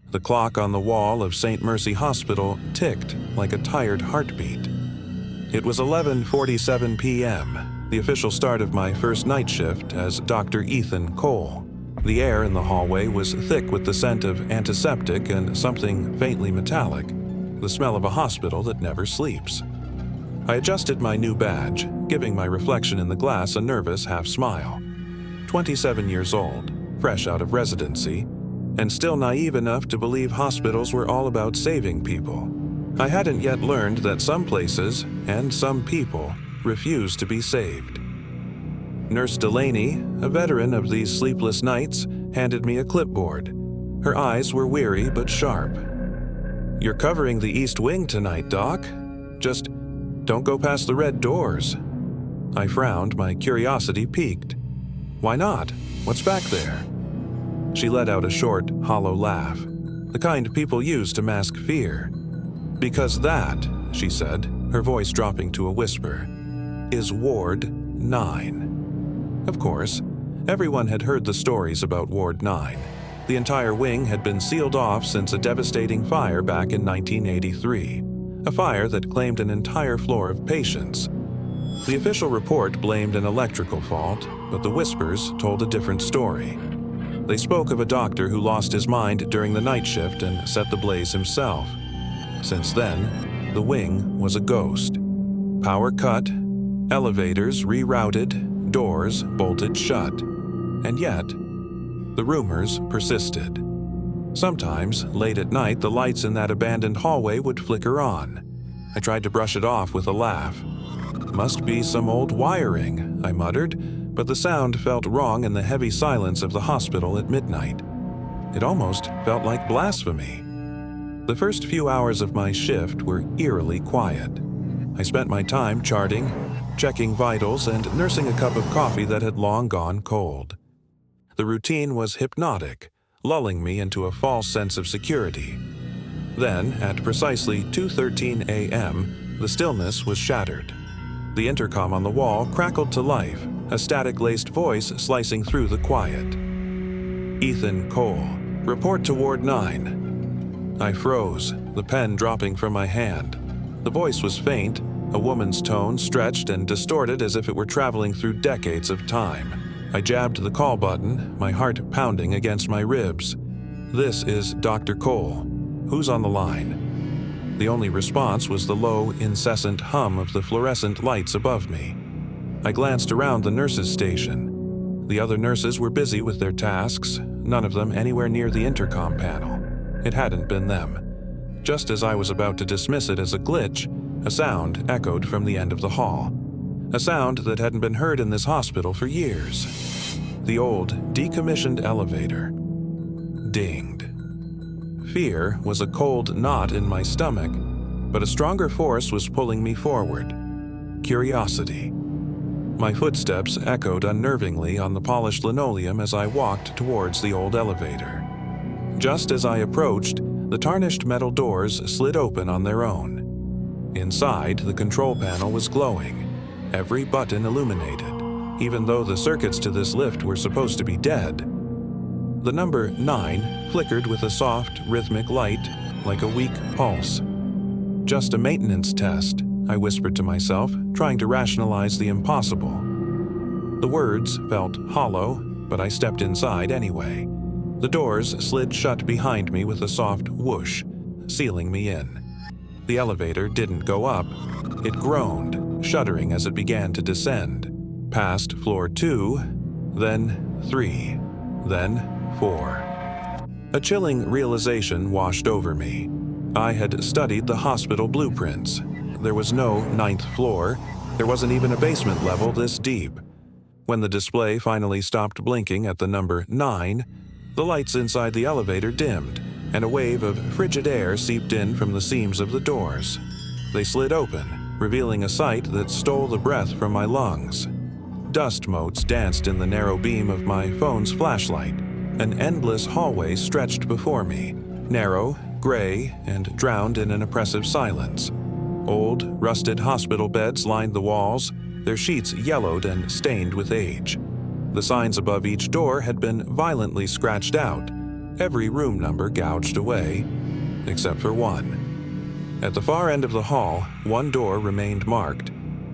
The clock on the wall of St. Mercy Hospital ticked like a tired heartbeat. It was 11:47 p.m., the official start of my first night shift as Dr. Ethan Cole. The air in the hallway was thick with the scent of antiseptic and something faintly metallic, the smell of a hospital that never sleeps. I adjusted my new badge, giving my reflection in the glass a nervous half-smile. 27 years old, fresh out of residency, and still naive enough to believe hospitals were all about saving people. I hadn't yet learned that some places, and some people, refuse to be saved. Nurse Delaney, a veteran of these sleepless nights, handed me a clipboard. Her eyes were weary but sharp. "You're covering the East Wing tonight, Doc. Just don't go past the red doors." I frowned, my curiosity piqued. "Why not? What's back there?" She let out a short, hollow laugh, the kind people use to mask fear. "Because that," she said, her voice dropping to a whisper, "is Ward 9. Of course, everyone had heard the stories about Ward 9. The entire wing had been sealed off since a devastating fire back in 1983, a fire that claimed an entire floor of patients. The official report blamed an electrical fault, but the whispers told a different story. They spoke of a doctor who lost his mind during the night shift and set the blaze himself. Since then, the wing was a ghost. Power cut, elevators rerouted, doors bolted shut. And yet, the rumors persisted. Sometimes, late at night, the lights in that abandoned hallway would flicker on. I tried to brush it off with a laugh. "Must be some old wiring," I muttered, but the sound felt wrong in the heavy silence of the hospital at midnight. It almost felt like blasphemy. The first few hours of my shift were eerily quiet. I spent my time charting, checking vitals, and nursing a cup of coffee that had long gone cold. The routine was hypnotic, lulling me into a false sense of security. Then, at precisely 2:13 a.m., the stillness was shattered. The intercom on the wall crackled to life, a static-laced voice slicing through the quiet. "Ethan Cole, report to Ward 9. I froze, the pen dropping from my hand. The voice was faint, a woman's tone stretched and distorted as if it were traveling through decades of time. I jabbed the call button, my heart pounding against my ribs. "This is Dr. Cole. Who's on the line?" The only response was the low, incessant hum of the fluorescent lights above me. I glanced around the nurses' station. The other nurses were busy with their tasks, none of them anywhere near the intercom panel. It hadn't been them. Just as I was about to dismiss it as a glitch, a sound echoed from the end of the hall. A sound that hadn't been heard in this hospital for years. The old, decommissioned elevator. Dinged. Fear was a cold knot in my stomach, but a stronger force was pulling me forward. Curiosity. My footsteps echoed unnervingly on the polished linoleum as I walked towards the old elevator. Just as I approached, the tarnished metal doors slid open on their own. Inside, the control panel was glowing, every button illuminated, even though the circuits to this lift were supposed to be dead. The number 9 flickered with a soft, rhythmic light, like a weak pulse. "Just a maintenance test," I whispered to myself, trying to rationalize the impossible. The words felt hollow, but I stepped inside anyway. The doors slid shut behind me with a soft whoosh, sealing me in. The elevator didn't go up. It groaned, shuddering as it began to descend. Past floor 2, then 3, then 4. A chilling realization washed over me. I had studied the hospital blueprints. There was no 9th floor. There wasn't even a basement level this deep. When the display finally stopped blinking at the number 9, the lights inside the elevator dimmed, and a wave of frigid air seeped in from the seams of the doors. They slid open, revealing a sight that stole the breath from my lungs. Dust motes danced in the narrow beam of my phone's flashlight. An endless hallway stretched before me, narrow, gray, and drowned in an oppressive silence. Old, rusted hospital beds lined the walls, their sheets yellowed and stained with age. The signs above each door had been violently scratched out, every room number gouged away, except for one. At the far end of the hall, one door remained marked,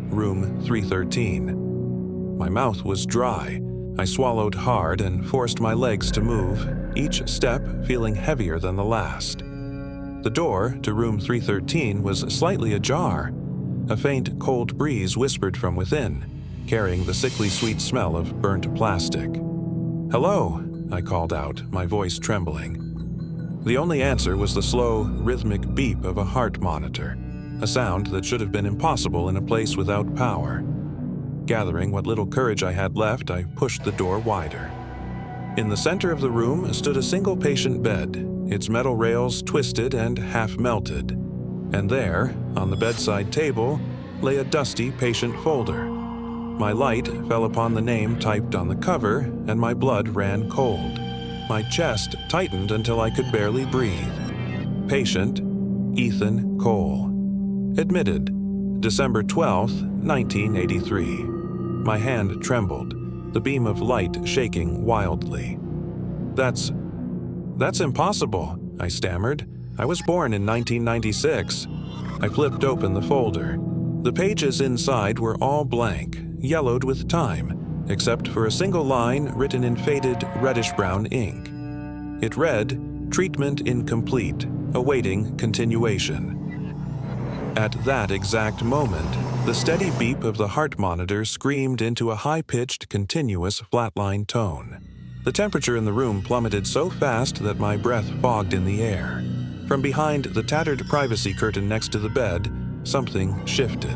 room 313. My mouth was dry. I swallowed hard and forced my legs to move, each step feeling heavier than the last. The door to room 313 was slightly ajar. A faint, cold breeze whispered from within, carrying the sickly sweet smell of burnt plastic. "Hello," I called out, my voice trembling. The only answer was the slow, rhythmic beep of a heart monitor, a sound that should have been impossible in a place without power. Gathering what little courage I had left, I pushed the door wider. In the center of the room stood a single patient bed, its metal rails twisted and half melted. And there, on the bedside table, lay a dusty patient folder. My light fell upon the name typed on the cover, and my blood ran cold. My chest tightened until I could barely breathe. Patient, Ethan Cole. Admitted, December 12, 1983. My hand trembled, the beam of light shaking wildly. That's impossible," I stammered. "I was born in 1996. I flipped open the folder. The pages inside were all blank, yellowed with time, except for a single line written in faded reddish-brown ink. It read, "Treatment incomplete, awaiting continuation." At that exact moment, the steady beep of the heart monitor screamed into a high-pitched, continuous flatline tone. The temperature in the room plummeted so fast that my breath fogged in the air. From behind the tattered privacy curtain next to the bed, something shifted.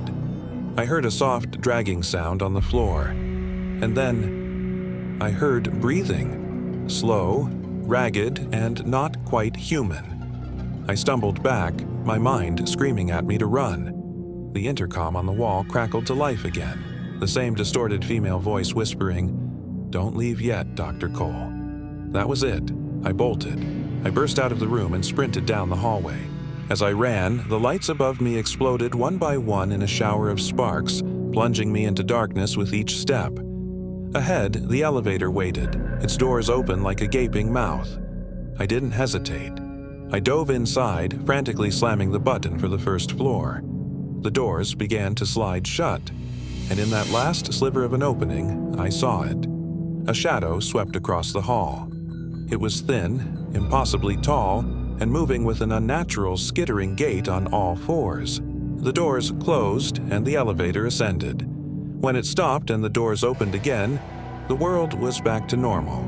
I heard a soft, dragging sound on the floor. And then I heard breathing, slow, ragged, and not quite human. I stumbled back, my mind screaming at me to run. The intercom on the wall crackled to life again, the same distorted female voice whispering, "Don't leave yet, Dr. Cole." That was it. I bolted. I burst out of the room and sprinted down the hallway. As I ran, the lights above me exploded one by one in a shower of sparks, plunging me into darkness with each step. Ahead, the elevator waited, its doors open like a gaping mouth. I didn't hesitate. I dove inside, frantically slamming the button for the first floor. The doors began to slide shut, and in that last sliver of an opening, I saw it. A shadow swept across the hall. It was thin, impossibly tall, and moving with an unnatural, skittering gait on all fours. The doors closed, and the elevator ascended. When it stopped and the doors opened again, the world was back to normal.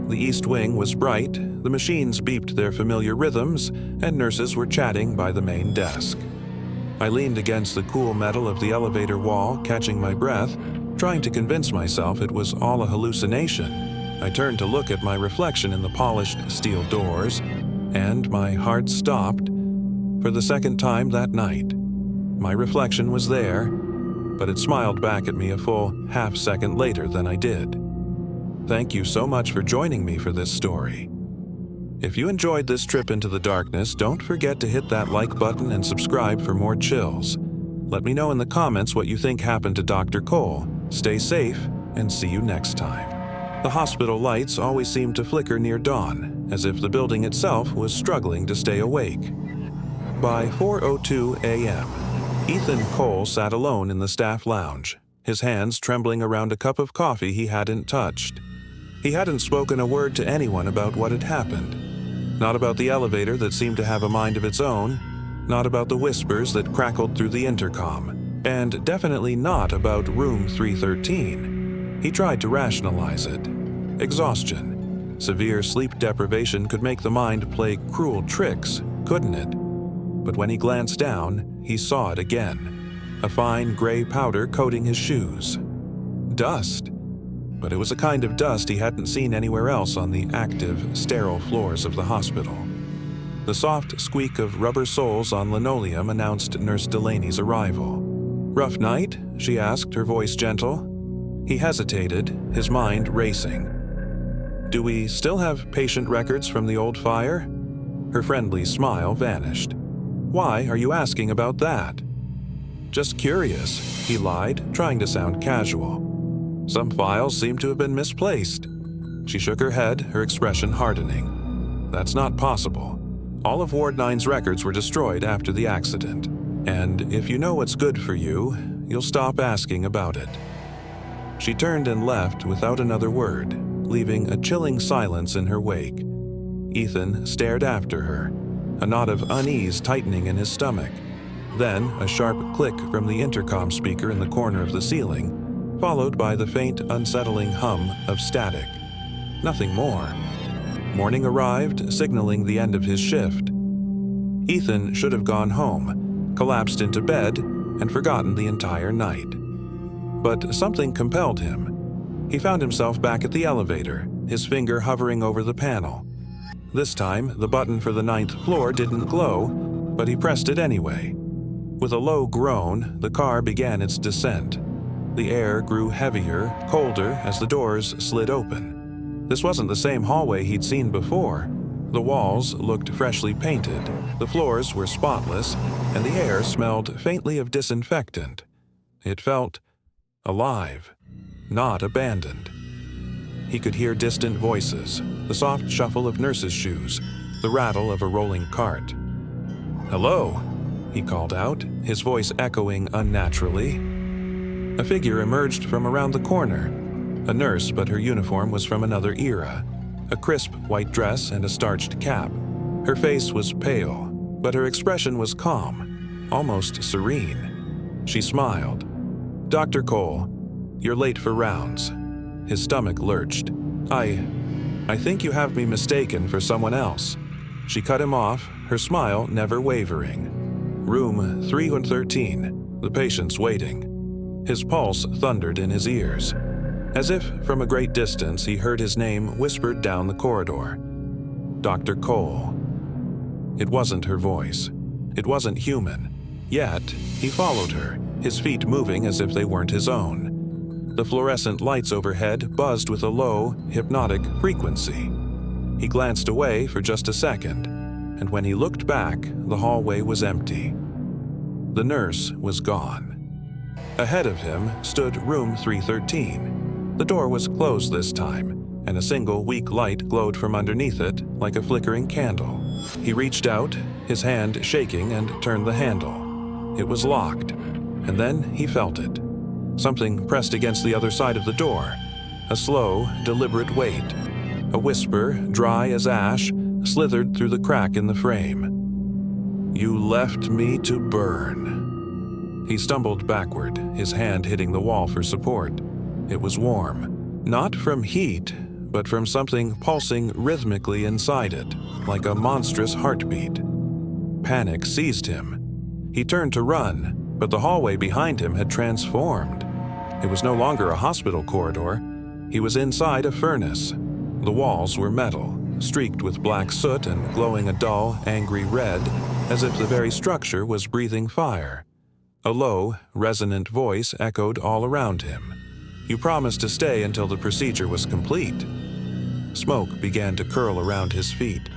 The East Wing was bright, the machines beeped their familiar rhythms, and nurses were chatting by the main desk. I leaned against the cool metal of the elevator wall, catching my breath, trying to convince myself it was all a hallucination. I turned to look at my reflection in the polished steel doors, and my heart stopped. For the second time that night, my reflection was there, but it smiled back at me a full half-second later than I did. Thank you so much for joining me for this story. If you enjoyed this trip into the darkness, don't forget to hit that like button and subscribe for more chills. Let me know in the comments what you think happened to Dr. Cole. Stay safe, and see you next time. The hospital lights always seemed to flicker near dawn, as if the building itself was struggling to stay awake. By 4:02 a.m., Ethan Cole sat alone in the staff lounge, his hands trembling around a cup of coffee he hadn't touched. He hadn't spoken a word to anyone about what had happened. Not about the elevator that seemed to have a mind of its own, not about the whispers that crackled through the intercom, and definitely not about room 313. He tried to rationalize it. Exhaustion. Severe sleep deprivation could make the mind play cruel tricks, couldn't it? But when he glanced down, he saw it again. A fine gray powder coating his shoes. Dust. But it was a kind of dust he hadn't seen anywhere else on the active, sterile floors of the hospital. The soft squeak of rubber soles on linoleum announced Nurse Delaney's arrival. "Rough night?" she asked, her voice gentle. He hesitated, his mind racing. "Do we still have patient records from the old fire?" Her friendly smile vanished. "Why are you asking about that?" "Just curious," he lied, trying to sound casual. "Some files seem to have been misplaced." She shook her head, her expression hardening. That's not possible. All of Ward 9's records were destroyed after the accident. And if you know what's good for you, you'll stop asking about it. She turned and left without another word, leaving a chilling silence in her wake. Ethan stared after her, a knot of unease tightening in his stomach. Then a sharp click from the intercom speaker in the corner of the ceiling, followed by the faint, unsettling hum of static. Nothing more. Morning arrived, signaling the end of his shift. Ethan should have gone home, collapsed into bed, and forgotten the entire night. But something compelled him. He found himself back at the elevator, his finger hovering over the panel. This time, the button for the 9th floor didn't glow, but he pressed it anyway. With a low groan, the car began its descent. The air grew heavier, colder as the doors slid open. This wasn't the same hallway he'd seen before. The walls looked freshly painted, the floors were spotless, and the air smelled faintly of disinfectant. It felt alive, not abandoned. He could hear distant voices, the soft shuffle of nurses' shoes, the rattle of a rolling cart. "Hello," he called out, his voice echoing unnaturally. A figure emerged from around the corner. A nurse, but her uniform was from another era. A crisp white dress and a starched cap. Her face was pale, but her expression was calm, almost serene. She smiled. "Dr. Cole, you're late for rounds." His stomach lurched. I think you have me mistaken for someone else." She cut him off, her smile never wavering. "Room 313, the patient's waiting." His pulse thundered in his ears. As if from a great distance, he heard his name whispered down the corridor. Dr. Cole. It wasn't her voice. It wasn't human. Yet, he followed her, his feet moving as if they weren't his own. The fluorescent lights overhead buzzed with a low, hypnotic frequency. He glanced away for just a second, and when he looked back, the hallway was empty. The nurse was gone. Ahead of him stood room 313. The door was closed this time, and a single weak light glowed from underneath it like a flickering candle. He reached out, his hand shaking, and turned the handle. It was locked, and then he felt it. Something pressed against the other side of the door. A slow, deliberate weight. A whisper, dry as ash, slithered through the crack in the frame. "You left me to burn." He stumbled backward, his hand hitting the wall for support. It was warm, not from heat, but from something pulsing rhythmically inside it, like a monstrous heartbeat. Panic seized him. He turned to run, but the hallway behind him had transformed. It was no longer a hospital corridor. He was inside a furnace. The walls were metal, streaked with black soot and glowing a dull, angry red, as if the very structure was breathing fire. A low, resonant voice echoed all around him. "You promised to stay until the procedure was complete." Smoke began to curl around his feet,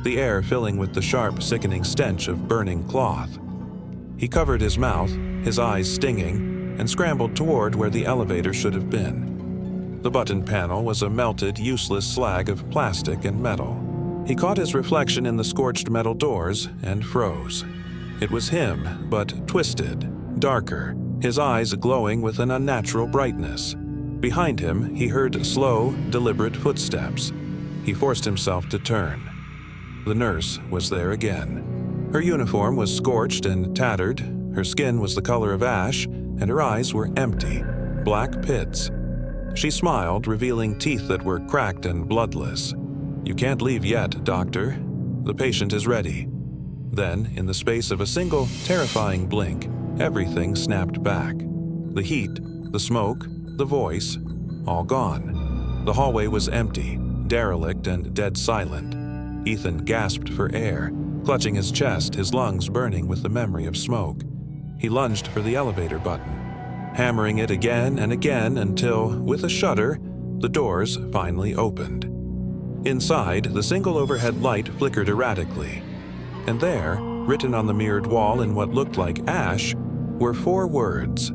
the air filling with the sharp, sickening stench of burning cloth. He covered his mouth, his eyes stinging, and scrambled toward where the elevator should have been. The button panel was a melted, useless slag of plastic and metal. He caught his reflection in the scorched metal doors and froze. It was him, but twisted, darker, his eyes glowing with an unnatural brightness. Behind him, he heard slow, deliberate footsteps. He forced himself to turn. The nurse was there again. Her uniform was scorched and tattered, her skin was the color of ash, and her eyes were empty, black pits. She smiled, revealing teeth that were cracked and bloodless. "You can't leave yet, doctor. The patient is ready." Then, in the space of a single, terrifying blink, everything snapped back. The heat, the smoke, the voice, all gone. The hallway was empty, derelict and dead silent. Ethan gasped for air, clutching his chest, his lungs burning with the memory of smoke. He lunged for the elevator button, hammering it again and again until, with a shudder, the doors finally opened. Inside, the single overhead light flickered erratically, and there, written on the mirrored wall in what looked like ash, were 4 words: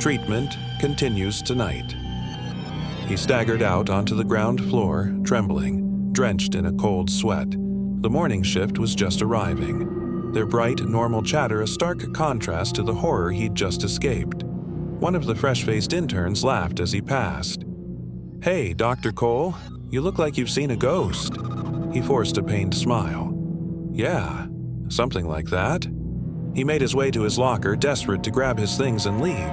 "Treatment continues tonight." He staggered out onto the ground floor, trembling, drenched in a cold sweat. The morning shift was just arriving, their bright, normal chatter a stark contrast to the horror he'd just escaped. One of the fresh-faced interns laughed as he passed. "Hey, Dr. Cole, you look like you've seen a ghost." He forced a pained smile. "Yeah, something like that." He made his way to his locker, desperate to grab his things and leave.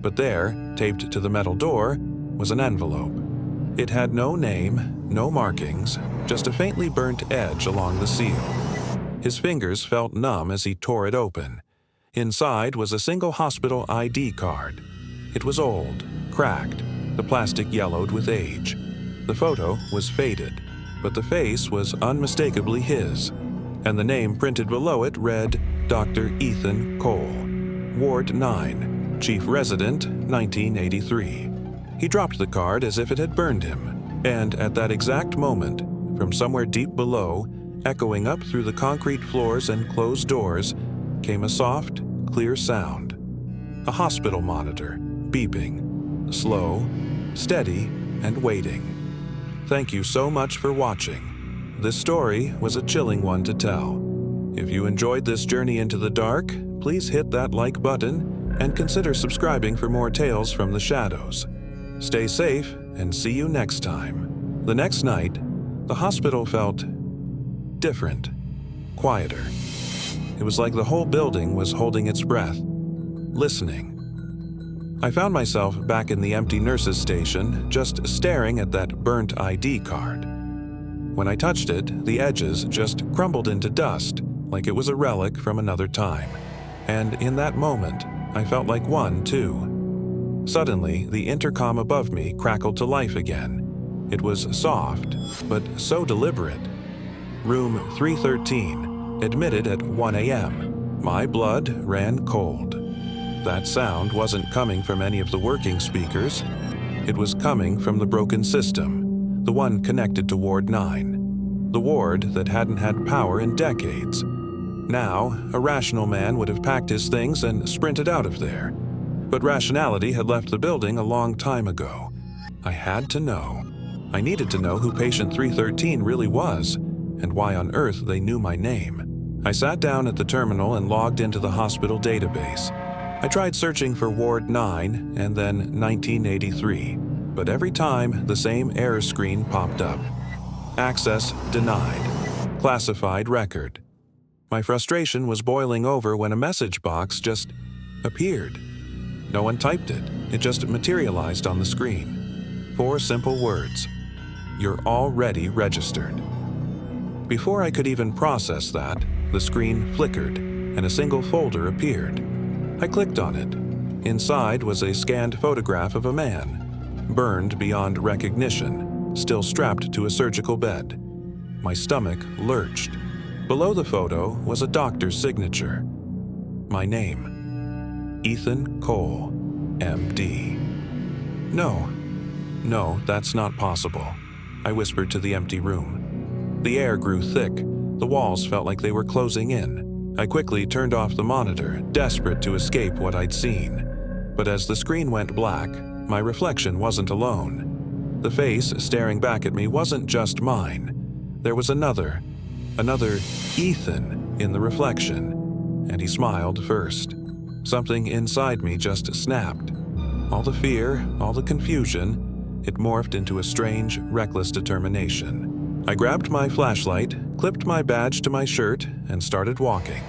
But there, taped to the metal door, was an envelope. It had no name, no markings, just a faintly burnt edge along the seal. His fingers felt numb as he tore it open. Inside was a single hospital ID card. It was old, cracked, the plastic yellowed with age. The photo was faded, but the face was unmistakably his, and the name printed below it read Dr. Ethan Cole, Ward 9, Chief Resident, 1983. He dropped the card as if it had burned him, and at that exact moment, from somewhere deep below, echoing up through the concrete floors and closed doors, came a soft, clear sound. A hospital monitor, beeping, slow, steady, and waiting. Thank you so much for watching. This story was a chilling one to tell. If you enjoyed this journey into the dark, please hit that like button and consider subscribing for more tales from the shadows. Stay safe and see you next time. The next night, the hospital felt different, quieter. It was like the whole building was holding its breath, listening. I found myself back in the empty nurses' station, just staring at that burnt ID card. When I touched it, the edges just crumbled into dust, like it was a relic from another time. And in that moment, I felt like one, too. Suddenly, the intercom above me crackled to life again. It was soft, but so deliberate. Room 313, admitted at 1 a.m. My blood ran cold. That sound wasn't coming from any of the working speakers. It was coming from the broken system, the one connected to Ward 9, the ward that hadn't had power in decades. Now, a rational man would have packed his things and sprinted out of there. But rationality had left the building a long time ago. I had to know. I needed to know who patient 313 really was, and why on earth they knew my name. I sat down at the terminal and logged into the hospital database. I tried searching for Ward 9 and then 1983, but every time the same error screen popped up. Access denied. Classified record. My frustration was boiling over when a message box just appeared. No one typed it. It just materialized on the screen. 4 simple words. You're already registered. Before I could even process that, the screen flickered and a single folder appeared. I clicked on it. Inside was a scanned photograph of a man, burned beyond recognition, still strapped to a surgical bed. My stomach lurched. Below the photo was a doctor's signature. My name. Ethan Cole, M.D. No, that's not possible, I whispered to the empty room. The air grew thick. The walls felt like they were closing in. I quickly turned off the monitor, desperate to escape what I'd seen. But as the screen went black, my reflection wasn't alone. The face staring back at me wasn't just mine. There was another Ethan in the reflection, and he smiled first. Something inside me just snapped. All the fear, all the confusion, it morphed into a strange, reckless determination. I grabbed my flashlight, clipped my badge to my shirt, and started walking,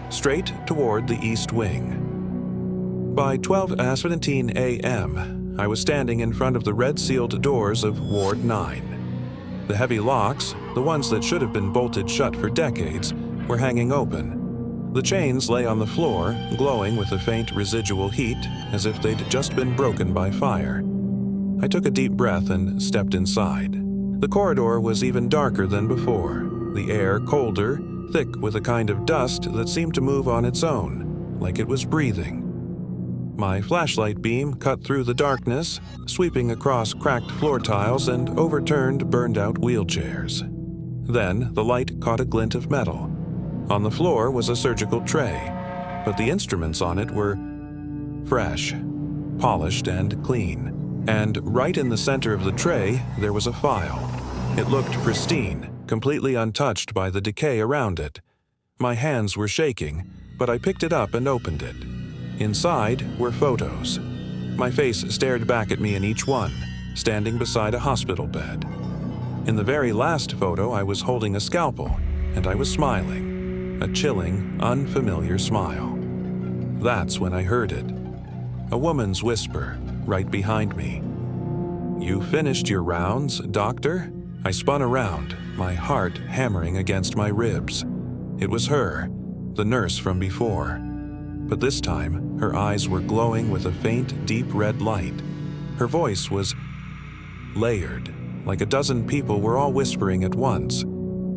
straight toward the East Wing. By 12:17 a.m., I was standing in front of the red-sealed doors of Ward 9. The heavy locks, the ones that should have been bolted shut for decades, were hanging open. The chains lay on the floor, glowing with a faint residual heat, as if they'd just been broken by fire. I took a deep breath and stepped inside. The corridor was even darker than before, the air colder, thick with a kind of dust that seemed to move on its own, like it was breathing. My flashlight beam cut through the darkness, sweeping across cracked floor tiles and overturned, burned-out wheelchairs. Then the light caught a glint of metal. On the floor was a surgical tray, but the instruments on it were fresh, polished, and clean. And right in the center of the tray, there was a file. It looked pristine, completely untouched by the decay around it. My hands were shaking, but I picked it up and opened it. Inside were photos. My face stared back at me in each one, standing beside a hospital bed. In the very last photo, I was holding a scalpel, and I was smiling, a chilling, unfamiliar smile. That's when I heard it. A woman's whisper, right behind me. "You finished your rounds, doctor?" I spun around, my heart hammering against my ribs. It was her, the nurse from before. But this time, her eyes were glowing with a faint, deep red light. Her voice was layered, like a dozen people were all whispering at once.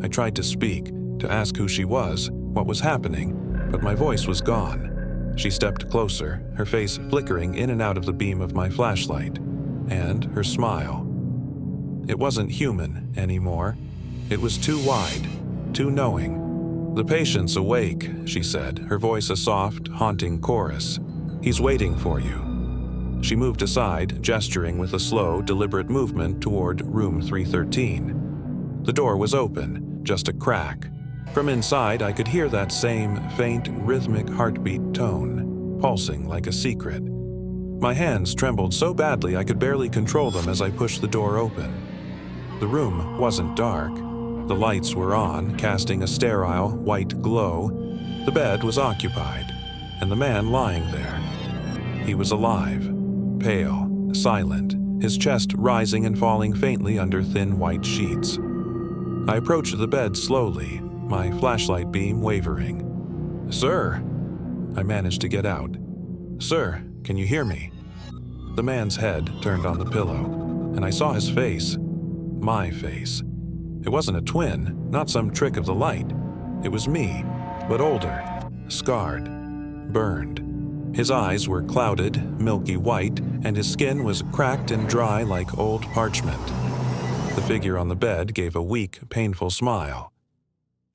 I tried to speak, to ask who she was, what was happening, but my voice was gone. She stepped closer, her face flickering in and out of the beam of my flashlight, and her smile. It wasn't human anymore. It was too wide, too knowing. "The patient's awake," she said, her voice a soft, haunting chorus. "He's waiting for you." She moved aside, gesturing with a slow, deliberate movement toward room 313. The door was open, just a crack. From inside, I could hear that same faint, rhythmic heartbeat tone, pulsing like a secret. My hands trembled so badly I could barely control them as I pushed the door open. The room wasn't dark. The lights were on, casting a sterile, white glow. The bed was occupied, and the man lying there. He was alive, pale, silent, his chest rising and falling faintly under thin white sheets. I approached the bed slowly, my flashlight beam wavering. "Sir," I managed to get out. "Sir, can you hear me?" The man's head turned on the pillow, and I saw his face. My face. It wasn't a twin, not some trick of the light. It was me, but older, scarred, burned. His eyes were clouded, milky white, and his skin was cracked and dry like old parchment. The figure on the bed gave a weak, painful smile.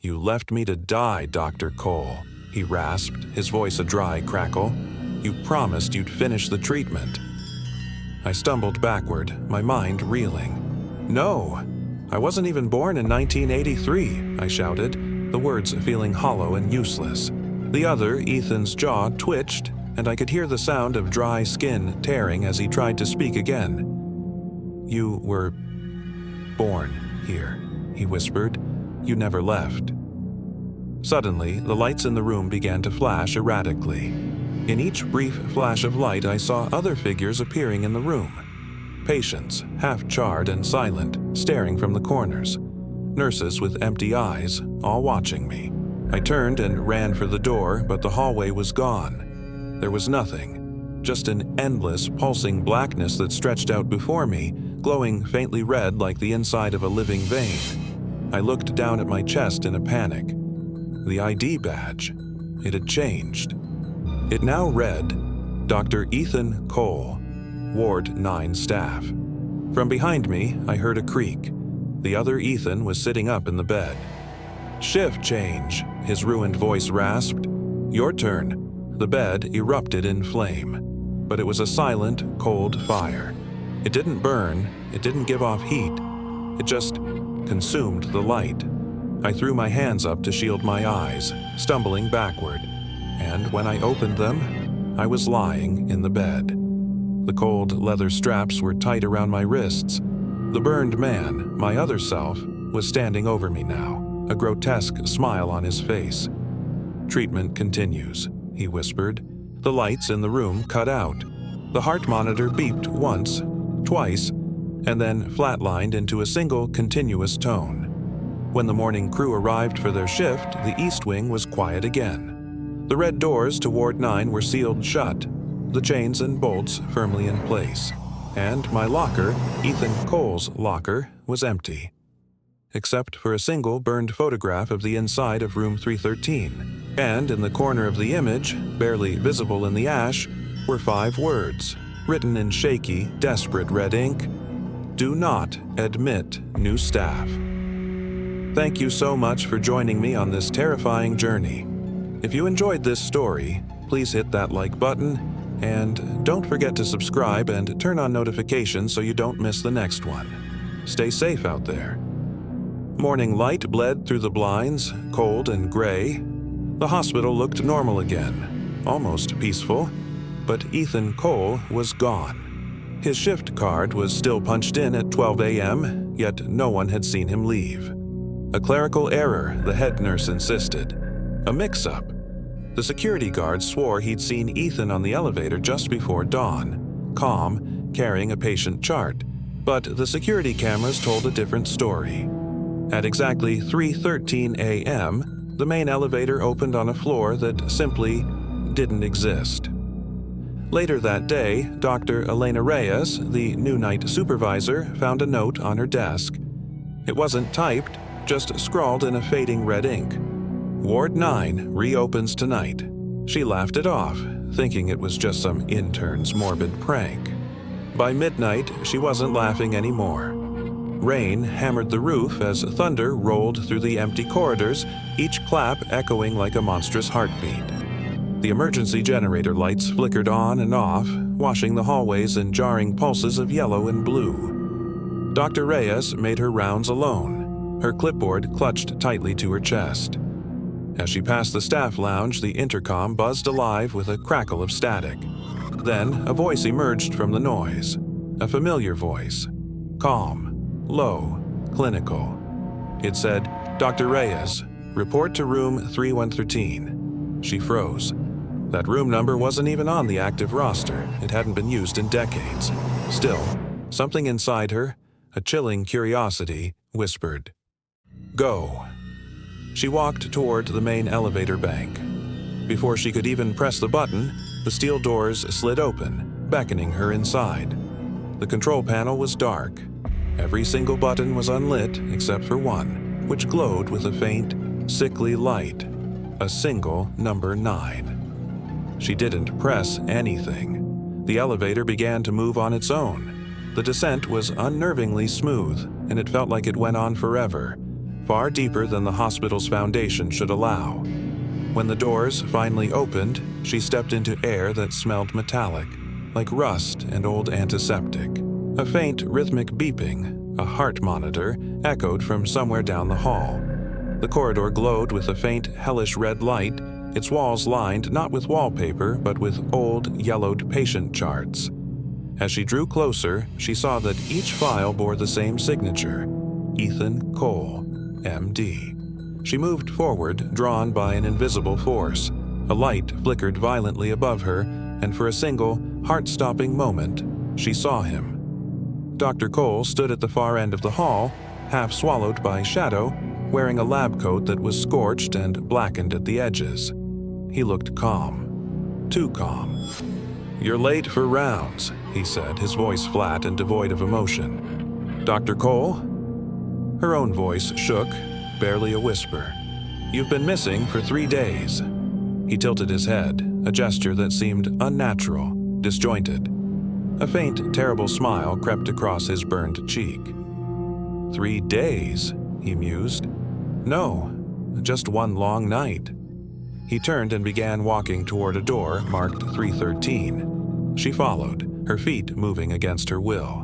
"You left me to die, Dr. Cole," he rasped, his voice a dry crackle. "You promised you'd finish the treatment." I stumbled backward, my mind reeling. "No! I wasn't even born in 1983, I shouted, the words feeling hollow and useless. The other, Ethan's jaw twitched, and I could hear the sound of dry skin tearing as he tried to speak again. "You were born here," he whispered. "You never left." Suddenly, the lights in the room began to flash erratically. In each brief flash of light, I saw other figures appearing in the room. Patients, half-charred and silent, staring from the corners. Nurses with empty eyes, all watching me. I turned and ran for the door, but the hallway was gone. There was nothing, just an endless, pulsing blackness that stretched out before me, glowing faintly red like the inside of a living vein. I looked down at my chest in a panic. The ID badge. It had changed. It now read, Dr. Ethan Cole, Ward 9 staff. From behind me, I heard a creak. The other Ethan was sitting up in the bed. "Shift change," his ruined voice rasped. "Your turn." The bed erupted in flame, but it was a silent, cold fire. It didn't burn, it didn't give off heat. It just consumed the light. I threw my hands up to shield my eyes, stumbling backward, and when I opened them, I was lying in the bed. The cold leather straps were tight around my wrists. The burned man, my other self, was standing over me now, a grotesque smile on his face. "Treatment continues," he whispered. The lights in the room cut out. The heart monitor beeped once, twice, and then flatlined into a single continuous tone. When the morning crew arrived for their shift, the East Wing was quiet again. The red doors to Ward 9 were sealed shut, the chains and bolts firmly in place, and my locker, Ethan Cole's locker, was empty. Except for a single burned photograph of the inside of room 313, and in the corner of the image, barely visible in the ash, were 5 words, written in shaky, desperate red ink: "Do not admit new staff." Thank you so much for joining me on this terrifying journey. If you enjoyed this story, please hit that like button, and don't forget to subscribe and turn on notifications so you don't miss the next one. Stay safe out there. Morning light bled through the blinds, cold and gray. The hospital looked normal again, almost peaceful, but Ethan Cole was gone. His shift card was still punched in at 12 a.m., yet no one had seen him leave. A clerical error, the head nurse insisted. A mix-up. The security guard swore he'd seen Ethan on the elevator just before dawn, calm, carrying a patient chart, but the security cameras told a different story. At exactly 3:13 a.m., the main elevator opened on a floor that simply didn't exist. Later that day, Dr. Elena Reyes, the new night supervisor, found a note on her desk. It wasn't typed, just scrawled in a fading red ink. Ward 9 reopens tonight. She laughed it off, thinking it was just some intern's morbid prank. By midnight, she wasn't laughing anymore. Rain hammered the roof as thunder rolled through the empty corridors, each clap echoing like a monstrous heartbeat. The emergency generator lights flickered on and off, washing the hallways in jarring pulses of yellow and blue. Dr. Reyes made her rounds alone, her clipboard clutched tightly to her chest. As she passed the staff lounge, the intercom buzzed alive with a crackle of static. Then a voice emerged from the noise, a familiar voice, calm, low, clinical. It said, "Dr. Reyes, report to room 3113. She froze. That room number wasn't even on the active roster. It hadn't been used in decades. Still, something inside her, a chilling curiosity, whispered, "Go." She walked toward the main elevator bank. Before she could even press the button, the steel doors slid open, beckoning her inside. The control panel was dark. Every single button was unlit except for one, which glowed with a faint, sickly light, a single number 9. She didn't press anything. The elevator began to move on its own. The descent was unnervingly smooth, and it felt like it went on forever, far deeper than the hospital's foundation should allow. When the doors finally opened, she stepped into air that smelled metallic, like rust and old antiseptic. A faint rhythmic beeping, a heart monitor, echoed from somewhere down the hall. The corridor glowed with a faint, hellish red light, its walls lined not with wallpaper but with old, yellowed patient charts. As she drew closer, she saw that each file bore the same signature, Ethan Cole, M.D. She moved forward, drawn by an invisible force. A light flickered violently above her, and for a single, heart-stopping moment, she saw him. Dr. Cole stood at the far end of the hall, half swallowed by shadow, wearing a lab coat that was scorched and blackened at the edges. He looked calm. Too calm. "You're late for rounds," he said, his voice flat and devoid of emotion. "Dr. Cole?" Her own voice shook, barely a whisper. "You've been missing for 3 days." He tilted his head, a gesture that seemed unnatural, disjointed. A faint, terrible smile crept across his burned cheek. 3 days, he mused. No, just one long night. He turned and began walking toward a door marked 313. She followed, her feet moving against her will.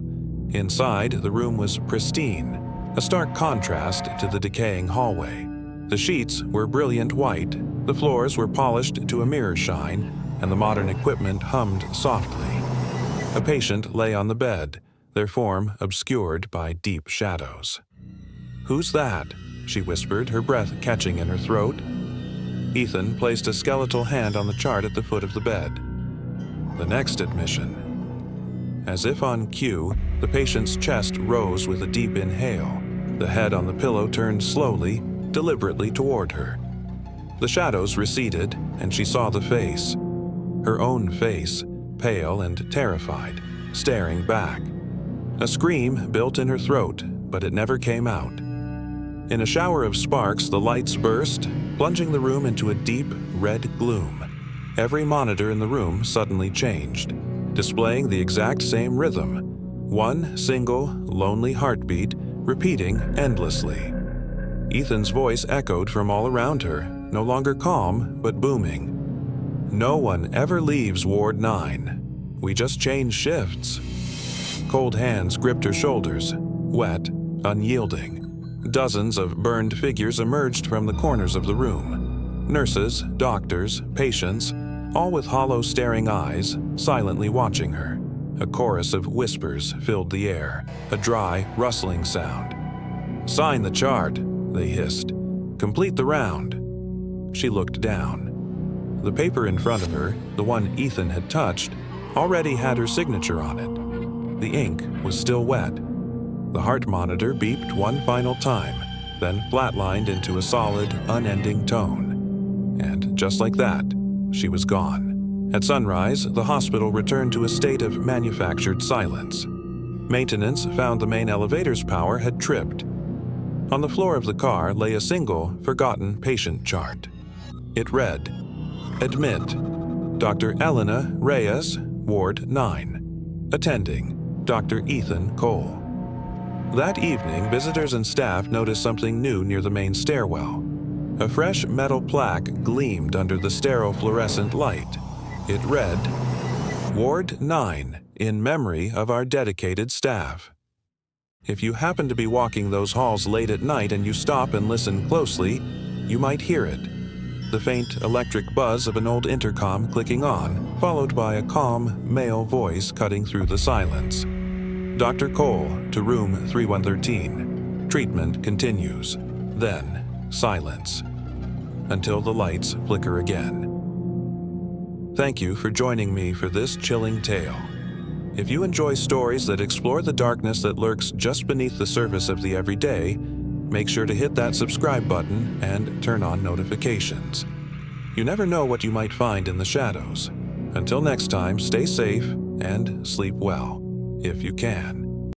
Inside, the room was pristine, a stark contrast to the decaying hallway. The sheets were brilliant white, the floors were polished to a mirror shine, and the modern equipment hummed softly. A patient lay on the bed, their form obscured by deep shadows. "Who's that?" she whispered, her breath catching in her throat. Ethan placed a skeletal hand on the chart at the foot of the bed. "The next admission." As if on cue, the patient's chest rose with a deep inhale. The head on the pillow turned slowly, deliberately toward her. The shadows receded, and she saw the face. Her own face, pale and terrified, staring back. A scream built in her throat, but it never came out. In a shower of sparks, the lights burst, plunging the room into a deep, red gloom. Every monitor in the room suddenly changed, displaying the exact same rhythm. One single, lonely heartbeat, repeating endlessly. Ethan's voice echoed from all around her, no longer calm, but booming. "No one ever leaves Ward 9. We just change shifts." Cold hands gripped her shoulders, wet, unyielding. Dozens of burned figures emerged from the corners of the room. Nurses, doctors, patients, all with hollow staring eyes, silently watching her. A chorus of whispers filled the air, a dry, rustling sound. "Sign the chart," they hissed. "Complete the round." She looked down. The paper in front of her, the one Ethan had touched, already had her signature on it. The ink was still wet. The heart monitor beeped one final time, then flatlined into a solid, unending tone. And just like that, she was gone. At sunrise, the hospital returned to a state of manufactured silence. Maintenance found the main elevator's power had tripped. On the floor of the car lay a single, forgotten patient chart. It read, "Admit, Dr. Elena Reyes, Ward 9. Attending, Dr. Ethan Cole." That evening, visitors and staff noticed something new near the main stairwell. A fresh metal plaque gleamed under the sterile fluorescent light. It read, "Ward 9, in memory of our dedicated staff." If you happen to be walking those halls late at night and you stop and listen closely, you might hear it. The faint electric buzz of an old intercom clicking on, followed by a calm, male voice cutting through the silence. "Dr. Cole to room 3113. Treatment continues." Then, silence. Until the lights flicker again. Thank you for joining me for this chilling tale. If you enjoy stories that explore the darkness that lurks just beneath the surface of the everyday, make sure to hit that subscribe button and turn on notifications. You never know what you might find in the shadows. Until next time, stay safe and sleep well, if you can.